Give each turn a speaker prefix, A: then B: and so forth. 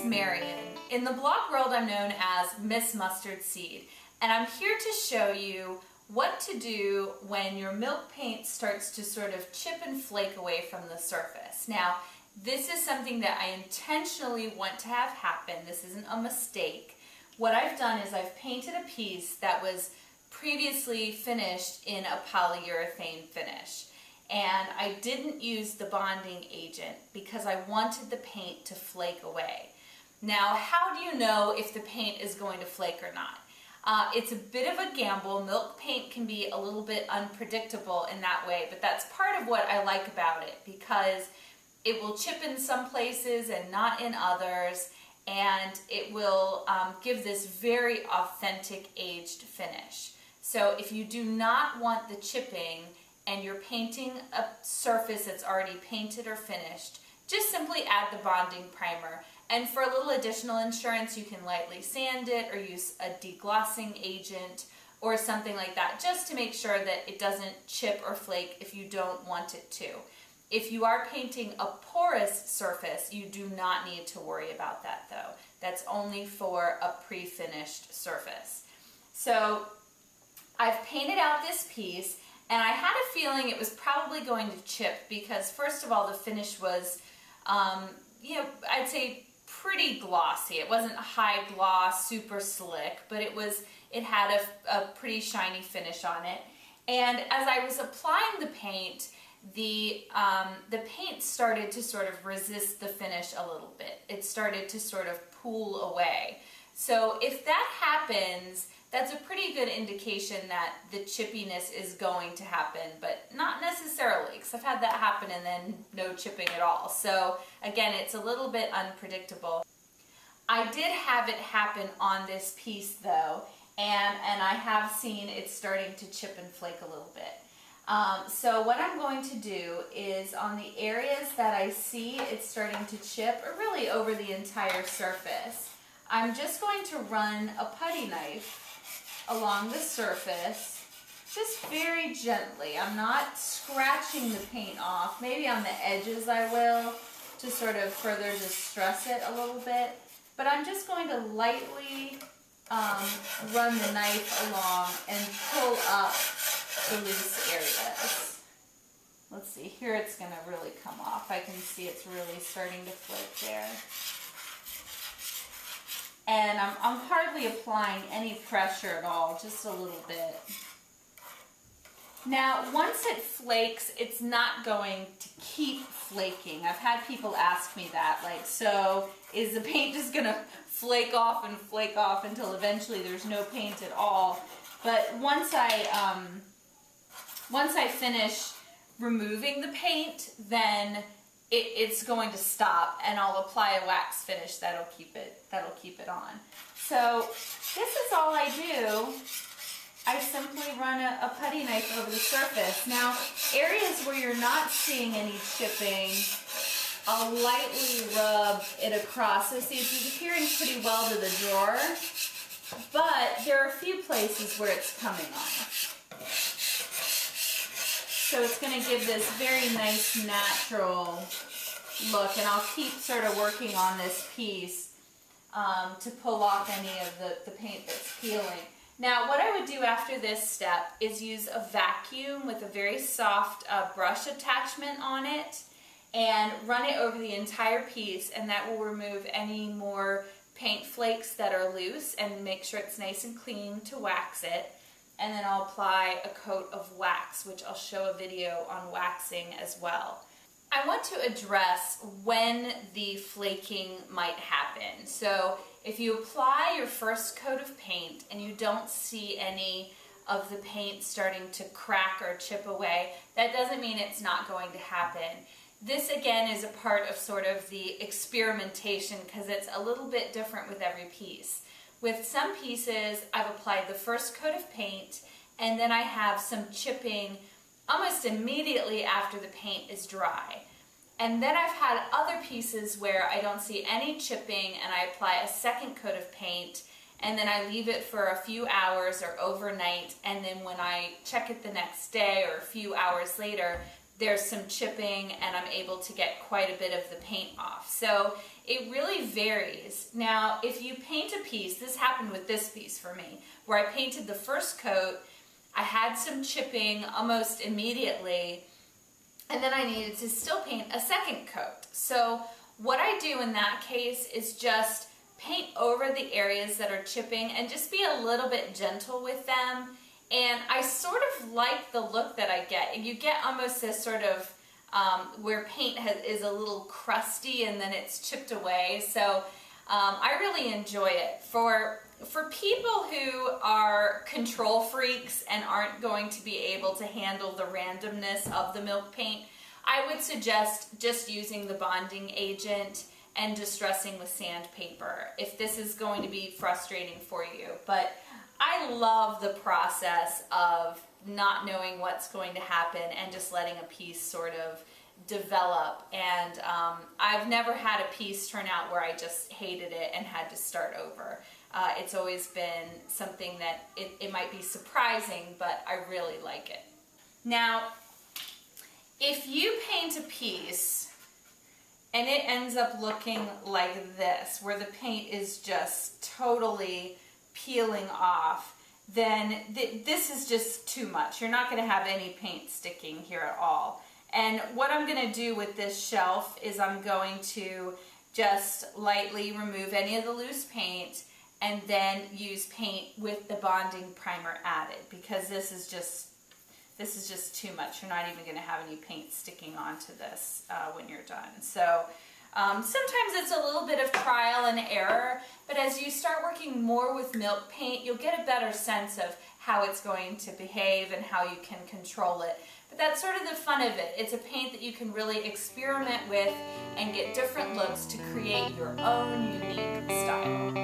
A: Marion. In the blog world, I'm known as Miss Mustard Seed, and I'm here to show you what to do when your milk paint starts to sort of chip and flake away from the surface. Now, this is something that I intentionally want to have happen. This isn't a mistake. What I've done is I've painted a piece that was previously finished in a polyurethane finish. And I didn't use the bonding agent because I wanted the paint to flake away. Now, how do you know if the paint is going to flake or not? It's a bit of a gamble. Milk paint can be a little bit unpredictable in that way, but that's part of what I like about it because it will chip in some places and not in others, and it will give this very authentic aged finish. So if you do not want the chipping and you're painting a surface that's already painted or finished, just simply add the bonding primer. And for a little additional insurance, you can lightly sand it or use a deglossing agent or something like that, just to make sure that it doesn't chip or flake if you don't want it to. If you are painting a porous surface, you do not need to worry about that though. That's only for a pre-finished surface. So I've painted out this piece, and I had a feeling it was probably going to chip because, first of all, the finish was, I'd say pretty glossy. It wasn't high gloss, super slick, but it had a pretty shiny finish on it. And as I was applying the paint, the paint started to sort of resist the finish a little bit. It started to sort of pool away. So if that happens, that's a pretty good indication that the chippiness is going to happen, but not necessarily, because I've had that happen and then no chipping at all. So again, it's a little bit unpredictable. I did have it happen on this piece though, and I have seen it starting to chip and flake a little bit. So what I'm going to do is on the areas that I see it's starting to chip, or really over the entire surface, I'm just going to run a putty knife along the surface, just very gently. I'm not scratching the paint off. Maybe on the edges I will, to sort of further distress it a little bit. But I'm just going to lightly run the knife along and pull up the loose areas. Let's see, here it's going to really come off. I can see it's really starting to flake there. And I'm hardly applying any pressure at all, just a little bit. Now, once it flakes, it's not going to keep flaking. I've had people ask me that, like, so is the paint just gonna flake off until eventually there's no paint at all? But once I finish removing the paint, then it's going to stop, and I'll apply a wax finish that'll keep it on. So this is all I do. I simply run a putty knife over the surface. Now, areas where you're not seeing any chipping, I'll lightly rub it across. So see, it's adhering pretty well to the drawer, but there are a few places where it's coming off. So it's going to give this very nice natural look, and I'll keep sort of working on this piece to pull off any of the paint that's peeling. Now, what I would do after this step is use a vacuum with a very soft brush attachment on it and run it over the entire piece, and that will remove any more paint flakes that are loose and make sure it's nice and clean to wax it. And then I'll apply a coat of wax, which I'll show a video on waxing as well. I want to address when the flaking might happen. So if you apply your first coat of paint and you don't see any of the paint starting to crack or chip away, that doesn't mean it's not going to happen. This again is a part of sort of the experimentation because it's a little bit different with every piece. With some pieces, I've applied the first coat of paint, and then I have some chipping almost immediately after the paint is dry. And then I've had other pieces where I don't see any chipping, and I apply a second coat of paint, and then I leave it for a few hours or overnight, and then when I check it the next day or a few hours later, there's some chipping and I'm able to get quite a bit of the paint off. So it really varies. Now, if you paint a piece, this happened with this piece for me, where I painted the first coat, I had some chipping almost immediately, and then I needed to still paint a second coat. So what I do in that case is just paint over the areas that are chipping and just be a little bit gentle with them. And I sort of like the look that I get. You get almost this sort of where paint is a little crusty and then it's chipped away. So I really enjoy it. For people who are control freaks and aren't going to be able to handle the randomness of the milk paint, I would suggest just using the bonding agent and distressing with sandpaper if this is going to be frustrating for you. But I love the process of not knowing what's going to happen and just letting a piece sort of develop. And I've never had a piece turn out where I just hated it and had to start over. It's always been something that it might be surprising, but I really like it. Now, if you paint a piece and it ends up looking like this, where the paint is just totally peeling off, then this is just too much. You're not going to have any paint sticking here at all. And what I'm going to do with this shelf is I'm going to just lightly remove any of the loose paint and then use paint with the bonding primer added, because this is just too much. You're not even going to have any paint sticking onto this when you're done. So sometimes it's a little bit of trial and error, but as you start working more with milk paint, you'll get a better sense of how it's going to behave and how you can control it. But that's sort of the fun of it. It's a paint that you can really experiment with and get different looks to create your own unique style.